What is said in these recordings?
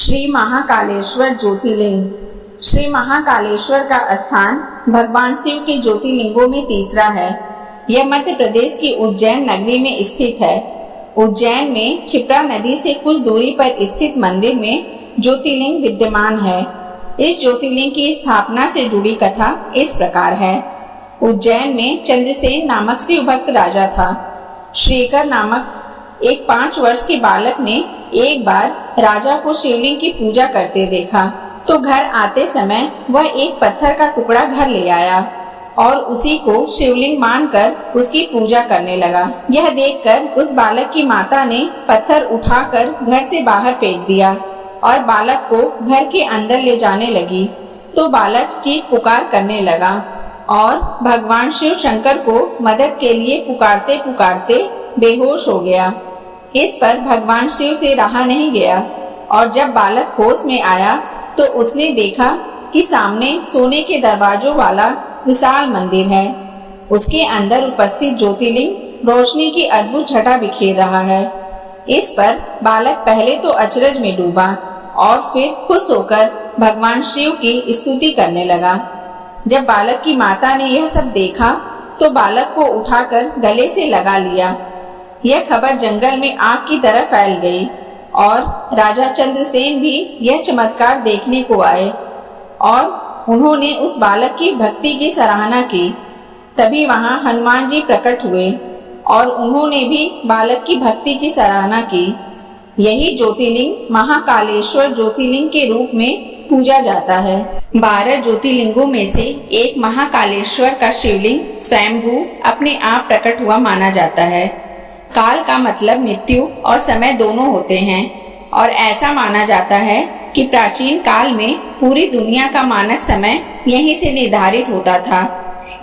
श्री महाकालेश्वर ज्योतिर्लिंग। श्री महाकालेश्वर का स्थान भगवान शिव के ज्योतिर्लिंगों में तीसरा है। यह मध्य प्रदेश की उज्जैन नगरी में स्थित है। उज्जैन में क्षिप्रा नदी से कुछ दूरी पर स्थित मंदिर में ज्योतिर्लिंग विद्यमान है। इस ज्योतिर्लिंग की स्थापना से जुड़ी कथा इस प्रकार है। उज्जैन में चंद्रसेन नामक शिव भक्त राजा था। श्रीकर नामक एक 5 वर्ष के बालक ने एक बार राजा को शिवलिंग की पूजा करते देखा, तो घर आते समय वह एक पत्थर का टुकड़ा घर ले आया और उसी को शिवलिंग मानकर उसकी पूजा करने लगा। यह देखकर उस बालक की माता ने पत्थर उठाकर घर से बाहर फेंक दिया और बालक को घर के अंदर ले जाने लगी, तो बालक चीख पुकार करने लगा और भगवान शिव शंकर को मदद के लिए पुकारते पुकारते बेहोश हो गया। इस पर भगवान शिव से रहा नहीं गया और जब बालक होश में आया तो उसने देखा कि सामने सोने के दरवाजों वाला विशाल मंदिर है। उसके अंदर उपस्थित ज्योतिर्लिंग रोशनी की अद्भुत छटा बिखेर रहा है। इस पर बालक पहले तो अचरज में डूबा और फिर खुश होकर भगवान शिव की स्तुति करने लगा। जब बालक की माता ने यह सब देखा तो बालक को उठाकर गले से लगा लिया। यह खबर जंगल में आग की तरह फैल गई और राजा चंद्रसेन भी यह चमत्कार देखने को आए और उन्होंने उस बालक की भक्ति की सराहना की। तभी वहां हनुमान जी प्रकट हुए और उन्होंने भी बालक की भक्ति की सराहना की। यही ज्योतिर्लिंग महाकालेश्वर ज्योतिर्लिंग के रूप में पूजा जाता है। 12 ज्योतिर्लिंगों में से एक महाकालेश्वर का शिवलिंग स्वयंभू अपने आप प्रकट हुआ माना जाता है। काल का मतलब मृत्यु और समय दोनों होते हैं और ऐसा माना जाता है कि प्राचीन काल में पूरी दुनिया का मानक समय यहीं से निर्धारित होता था,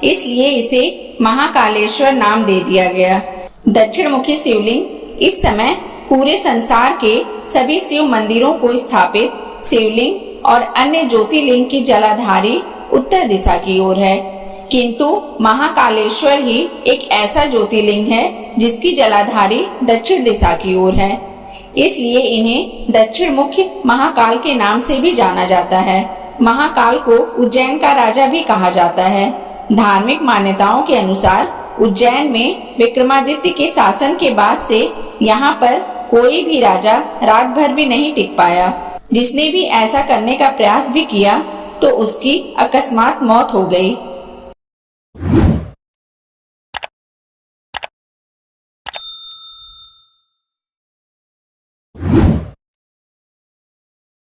इसलिए इसे महाकालेश्वर नाम दे दिया गया। दक्षिण मुखी शिवलिंग इस समय पूरे संसार के सभी शिव मंदिरों को स्थापित शिवलिंग और अन्य ज्योतिर्लिंग की जलाधारी उत्तर दिशा की ओर है, किंतु महाकालेश्वर ही एक ऐसा ज्योतिर्लिंग है जिसकी जलाधारी दक्षिण दिशा की ओर है, इसलिए इन्हें दक्षिण मुख्य महाकाल के नाम से भी जाना जाता है। महाकाल को उज्जैन का राजा भी कहा जाता है। धार्मिक मान्यताओं के अनुसार उज्जैन में विक्रमादित्य के शासन के बाद से यहाँ पर कोई भी राजा रात भर भी नहीं टिक पाया। जिसने भी ऐसा करने का प्रयास भी किया तो उसकी अकस्मात मौत हो गई।